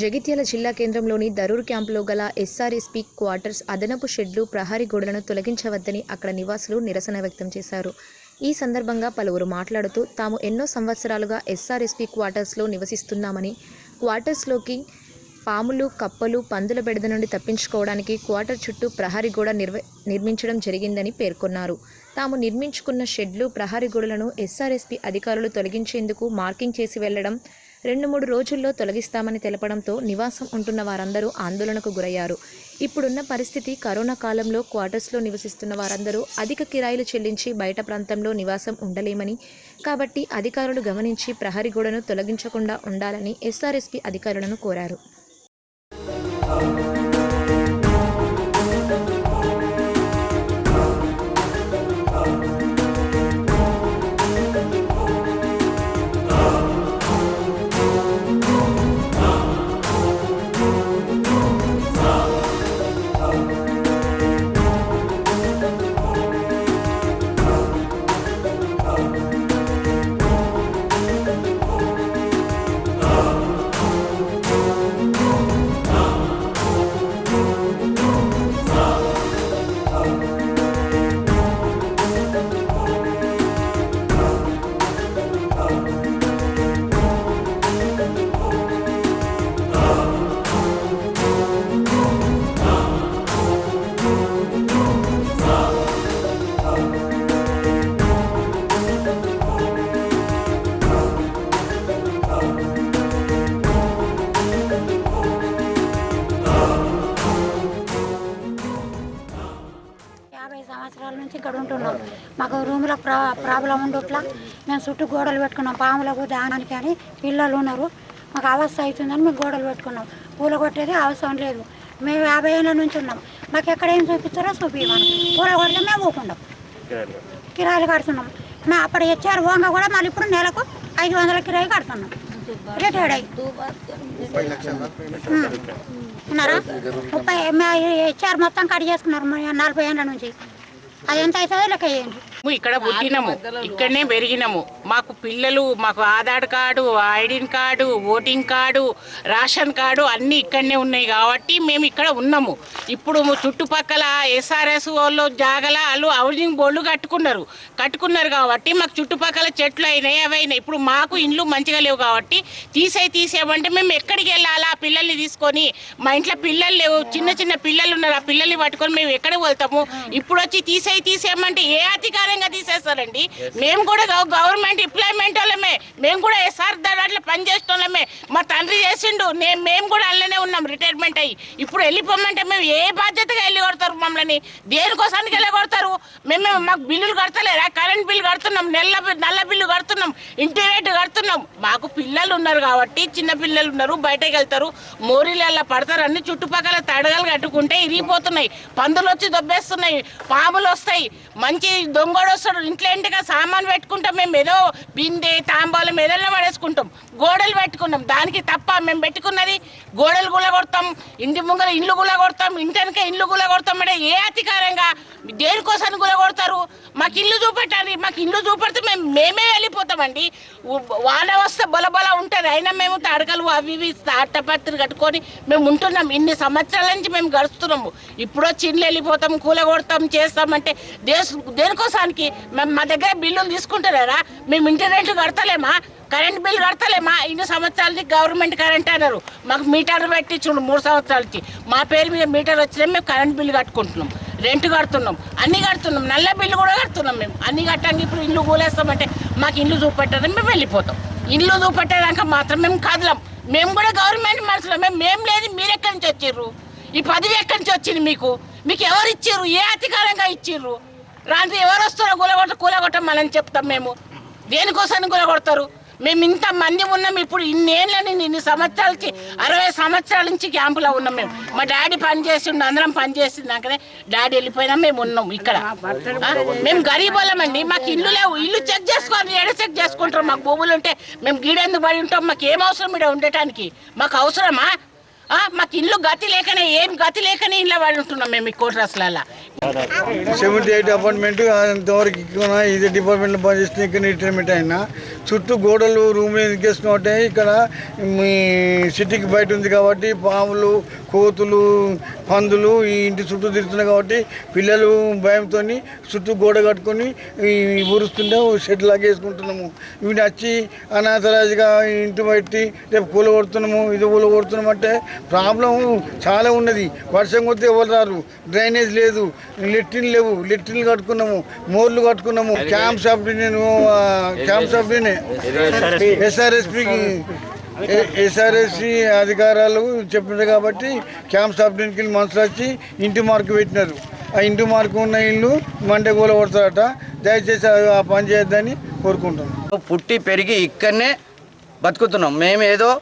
జగిత్యాల జిల్లా కేంద్రంలోని దరూర్ క్యాంపులో గల ఎస్ఆర్ఎస్పీ క్వార్టర్స్ అదనపు షెడ్లు ప్రహరీ గోడలను తొలగించవద్దని అక్కడ నివాసులు నిరసన వ్యక్తం చేశారు. ఈ సందర్భంగా పలువురు మాట్లాడుతూ తాము ఎన్నో సంవత్సరాలుగా ఎస్ఆర్ఎస్పీ క్వార్టర్స్లో నివసిస్తున్నామని, క్వార్టర్స్లోకి పాములు, కప్పలు, పందుల బెడద నుండి తప్పించుకోవడానికి క్వార్టర్ చుట్టూ ప్రహరీ గోడ నిర్మించడం జరిగిందని పేర్కొన్నారు. తాము నిర్మించుకున్న షెడ్లు, ప్రహరీ గోడలను ఎస్ఆర్ఎస్పీ అధికారులు తొలగించేందుకు మార్కింగ్ చేసి వెళ్లడం, 2-3 రోజుల్లో తొలగిస్తామని తెలపడంతో నివాసం ఉంటున్న వారందరూ ఆందోళనకు గురయ్యారు. ఇప్పుడున్న పరిస్థితి కరోనా కాలంలో క్వార్టర్స్లో నివసిస్తున్న వారందరూ అధిక కిరాయిలు చెల్లించి బయట ప్రాంతంలో నివాసం ఉండలేమని, కాబట్టి అధికారులు గమనించి ప్రహరీ గోడను తొలగించకుండా ఉండాలని ఎస్ఆర్ఎస్పీ అధికారులను కోరారు. సంవత్సరాల నుంచి ఇక్కడ ఉంటున్నాం. మాకు రూమ్లో ప్రాబ్లం ఉండట్లా. మేము చుట్టూ గోడలు పెట్టుకున్నాం. పాములకు దానానికి అని పిల్లలు ఉన్నారు. మాకు అవస్థ అవుతుందని మేము గోడలు పెట్టుకున్నాం. పూల కొట్టేది అవసరం లేదు. మేము 50 ఏళ్ళ నుంచి ఉన్నాం. మాకు ఎక్కడ ఏం చూపిస్తారో చూపించమని. పూల కొడితే మేము ఊకుంటాం. కిరాయిలు కడుతున్నాం. మేము అప్పుడు హెచ్ఆర్ ఓంగా కూడా మళ్ళీ ఇప్పుడు నెలకు 500 కిరాయి కడుతున్నాం. రిటైర్డ్ అయ్యి ఉన్నారా 30 హెచ్ఆర్ మొత్తం కట్ చేసుకున్నారు 40 ఏళ్ళ నుంచి. అది ఎంత అవుతుందో లెక్క వేయండి. ఇక్కడ పుట్టినాము, ఇక్కడనే పెరిగినాము. మాకు పిల్లలు, మాకు Aadhaar card, ID card, voting card, ration card అన్నీ ఇక్కడనే ఉన్నాయి కాబట్టి మేము ఇక్కడ ఉన్నాము. ఇప్పుడు చుట్టుపక్కల ఎస్ఆర్ఎస్ వాళ్ళు జాగల వాళ్ళు హౌసింగ్ బోర్డులు కట్టుకున్నారు కాబట్టి మాకు చుట్టుపక్కల చెట్లు అయినాయి, అవి అయినాయి. ఇప్పుడు మాకు ఇండ్లు మంచిగా లేవు కాబట్టి తీసేయమంటే మేము ఎక్కడికి వెళ్ళాలా? పిల్లల్ని తీసుకొని, మా ఇంట్లో పిల్లలు లేవు, చిన్న పిల్లలు ఉన్నారు. ఆ పిల్లల్ని పట్టుకొని మేము ఎక్కడికి వెళ్తాము? ఇప్పుడు వచ్చి తీసేయమంటే ఏ అధికారంగా తీసేస్తారండి? మేము కూడా గవర్నమెంట్ ఎంప్లాయ్మెంట్ వాళ్ళమే, మేము కూడా ఎస్ఆర్ దాంట్లో పనిచేసేటోళ్ళమే. మా తండ్రి చేసిండు, మేము కూడా అందులోనే ఉన్నాం రిటైర్మెంట్ అయ్యి. ఇప్పుడు వెళ్ళిపోమంటే మేము ఏ బాధ్యతగా వెళ్ళి కొడతారు? మమ్మల్ని దేనికోసానికి వెళ్ళి కొడతారు? మాకు బిల్లులు కడతలేరా? కరెంట్ బిల్లు కడుతున్నాం, నల్ల బిల్లు కడుతున్నాం, ఇంటి రేటు కడుతున్నాం. మాకు పిల్లలు ఉన్నారు కాబట్టి, చిన్న పిల్లలు ఉన్నారు, బయటకు వెళ్తారు, మోరీలల్లా పడతారు. అన్ని చుట్టుపక్కల తడగలు కట్టుకుంటే ఇరిగిపోతున్నాయి, పందులు వచ్చి దొబ్బేస్తున్నాయి, పాములు వస్తాయి, మంచి దొంగోడు వస్తాడు. ఇంటిగా సామాన్ పెట్టుకుంటాం. మేము ఏదో బిందె, తాంబాలం ఏదైనా పడేసుకుంటాం. గోడలు పెట్టుకున్నాం. దానికి తప్ప మేము పెట్టుకున్నది గోడలు గుల కొడతాం, ఇంటి ముంగల ఇండ్లు గుల కొడతాం, ఇంటెనక ఇండ్లు గుల కొడతాం అంటే ఏ అధికారంగా? దేనికోసాన్ని గుల కొడతారు? మాకు ఇల్లు చూపెట్టాలి. మాకు ఇల్లు చూపెడితే మేమే వెళ్ళిపోతామండి. వాన వస్తే బొలబొల ఉంటుంది. అయినా మేము తడకలు అవి ఇవి అట్టపత్రి కట్టుకొని మేము ఉంటున్నాం. ఇన్ని సంవత్సరాల నుంచి మేము గడుస్తున్నాము. ఇప్పుడు వచ్చి ఇల్లు వెళ్ళిపోతాం, కూల కొడతాం, చేస్తామంటే దేనికోసానికి? మా దగ్గర బిల్లులు తీసుకుంటారా? మేము ఇంటి రెంట్ కడతలేమా? కరెంట్ బిల్లు కడతలేమా? ఇన్ని సంవత్సరాలకి గవర్నమెంట్ కరెంట్ అన్నారు. మాకు మీటర్ పెట్టించుండు 3 సంవత్సరాలకి. మా పేరు మీద మీటర్ వచ్చినా మేము కరెంట్ బిల్లు కట్టుకుంటున్నాం, రెంట్ కడుతున్నాం, అన్నీ కడుతున్నాం, నల్ల బిల్లు కూడా కడుతున్నాం. మేము అన్నీ కట్టాక ఇప్పుడు ఇల్లు కూలేస్తామంటే మాకు ఇల్లు చూపెట్టారని మేము వెళ్ళిపోతాం. ఇల్లు చూపెట్టడానికి మాత్రం మేము కదలం. మేము కూడా గవర్నమెంట్ మనుషులు. మేము లేదు. మీరు ఎక్కడి నుంచి వచ్చిర్రు? ఈ పదవి ఎక్కడి నుంచి వచ్చింది? మీకు ఎవరు ఇచ్చిర్రు? ఏ అధికారంగా ఇచ్చిర్రు? రాత్రి ఎవరు వస్తారో కూలగొట్టమని చెప్తాం. మేము దేనికోసాన్ని కూలగొడతారు? మేము ఇంతమంది ఉన్నాం. ఇప్పుడు ఇన్ని సంవత్సరాలకి 60 సంవత్సరాల నుంచి క్యాంపులో ఉన్నాం. మా డాడీ పనిచేసిండు, అందరం పనిచేసిందాకనే డాడీ వెళ్ళిపోయినా మేము ఉన్నాం ఇక్కడ. మేము గరీబ్ వాళ్ళమండి. మాకు ఇల్లు లేవు. ఇల్లు చెక్ చేసుకోవాలి. ఎడ చెక్ చేసుకుంటారు? మాకు భూములు ఉంటే మేము గీడెందుకు పడి ఉంటాం? మాకు ఏం అవసరం ఇక్కడ ఉండటానికి? మాకు అవసరమా? మాకు ఇల్లు గతి లేకనే ఏం గతి లేకనే ఇళ్ళ వాళ్ళు ఉంటున్నాం మేము ఈ కోటరస్లలో. 78 అపార్ట్మెంట్ అంతవరకు ఇక్కడ ఇది డిపార్ట్మెంట్లో పనిచేస్తే ఇక్కడ రిటైర్మెంట్ అయినా చుట్టూ గోడలు రూమ్లు ఎదుకేస్తూ ఉంటాయి. ఇక్కడ మీ సిటీకి బయట ఉంది కాబట్టి పాములు కోతులు పందులు ఈ ఇంటి చుట్టూ తిరుగుతున్నాయి కాబట్టి పిల్లలు భయంతో చుట్టూ గోడ కట్టుకొని ఊరుస్తుంటే షెడ్ లాగా వేసుకుంటున్నాము. వీటి వచ్చి అనాథరాజుగా ఇంటి బట్టి రేపు కూల కొడుతున్నాము ఇది కూల కొడుతున్నాము అంటే ప్రాబ్లం చాలా ఉన్నది. వర్షం కొడితే ఎవరు రారు, డ్రైనేజ్ లేదు, లెట్రిన్ లేవు, లెట్రిన్లు కట్టుకున్నాము, మోర్లు కట్టుకున్నాము. క్యాంప్ సభ్యునే ఎస్ఆర్ఎస్పి అధికారులు చెప్పినారు కాబట్టి క్యాంప్ సభ్యునికి మనుషులు వచ్చి ఇంటి మార్కు పెట్టినారు. ఆ ఇంటి మార్కు ఉన్న ఇల్లు మండే గోల కొడతారట. దయచేసి ఆ పని చేయొద్దని కోరుకుంటున్నాం. పుట్టి పెరిగి ఇక్కడనే బతుకుతున్నాం. మేము ఏదో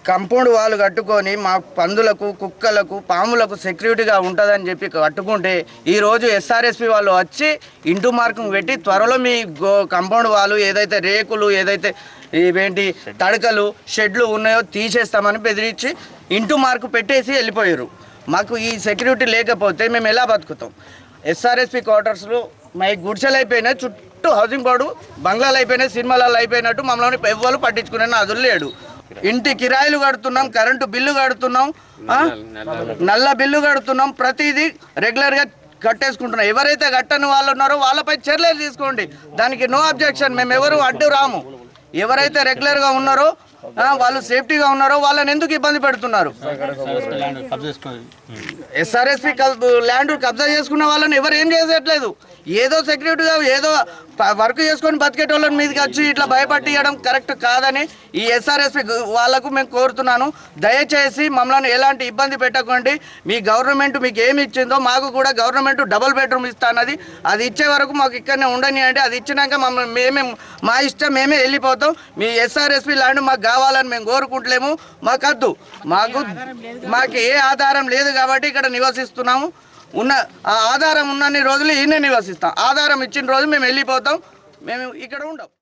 కంపౌండ్ వాళ్ళు కట్టుకొని మా పందులకు కుక్కలకు పాములకు సెక్యూరిటీగా ఉంటుందని చెప్పి కట్టుకుంటే ఈరోజు ఎస్ఆర్ఎస్పి వాళ్ళు వచ్చి ఇంటూ మార్కు పెట్టి త్వరలో మీ కంపౌండ్ వాళ్ళు ఏదైతే రేకులు ఏదైతే ఇవేంటి తడకలు షెడ్లు ఉన్నాయో తీసేస్తామని బెదిరించి ఇంటూ మార్కు పెట్టేసి వెళ్ళిపోయారు. మాకు ఈ సెక్యూరిటీ లేకపోతే మేము ఎలా బతుకుతాం? ఎస్ఆర్ఎస్పి క్వార్టర్స్లో మా గుడిసెలు అయిపోయినాయి, చుట్టూ హౌసింగ్ బోర్డు బంగ్లాలు అయిపోయినాయి, సినిమాలలో అయిపోయినట్టు మమ్మల్ని ఎవ్వరు పట్టించుకునే నాదులు లేడు. ఇంటి కిరాయిలు కడుతున్నాం, కరెంటు బిల్లు కడుతున్నాం, నల్ల బిల్లు కడుతున్నాం, ప్రతిదీ రెగ్యులర్గా కట్టేసుకుంటున్నాం. ఎవరైతే కట్టని వాళ్ళు ఉన్నారో వాళ్ళపై చర్యలు తీసుకోండి, దానికి నో అబ్జెక్షన్. మేము ఎవరు అడ్డు రాము. ఎవరైతే రెగ్యులర్గా ఉన్నారో వాళ్ళు సేఫ్టీగా ఉన్నారో వాళ్ళని ఎందుకు ఇబ్బంది పెడుతున్నారు? ఎస్ఆర్ఎస్పి ల్యాండ్ కబ్జా చేసుకున్న వాళ్ళని ఎవరు ఏం చేసేట్లేదు. ఏదో సెక్యూరిటీగా ఏదో వర్క్ చేసుకొని బతికేటోళ్ళని మీదకి వచ్చి ఇట్లా భయపట్టియడం కరెక్ట్ కాదని ఈ ఎస్ఆర్ఎస్పి వాళ్ళకు మేము కోరుతున్నాను. దయచేసి మమ్మల్ని ఎలాంటి ఇబ్బంది పెట్టకండి. మీ గవర్నమెంట్ మీకు ఏమి ఇచ్చిందో మాకు కూడా గవర్నమెంట్ డబుల్ బెడ్రూమ్ ఇస్తానది. అది ఇచ్చే వరకు మాకు ఇక్కడనే ఉండని అంటే అది ఇచ్చినాక మమ్మల్ని మా ఇష్టం మేమే వెళ్ళిపోతాం. మీ ఎస్ఆర్ఎస్పి ల్యాండ్ మాకు కావాలని మేము కోరుకుంటలేము. మాకు మాకు ఏ ఆధారం లేదు కాబట్టి ఇక్కడ నివసిస్తున్నాము. ఉన్న ఆ ఆధారం ఉన్నన్ని రోజులు ఈయనే నివసిస్తాం. ఆధారం ఇచ్చిన రోజు మేము వెళ్ళిపోతాం. మేము ఇక్కడ ఉండం.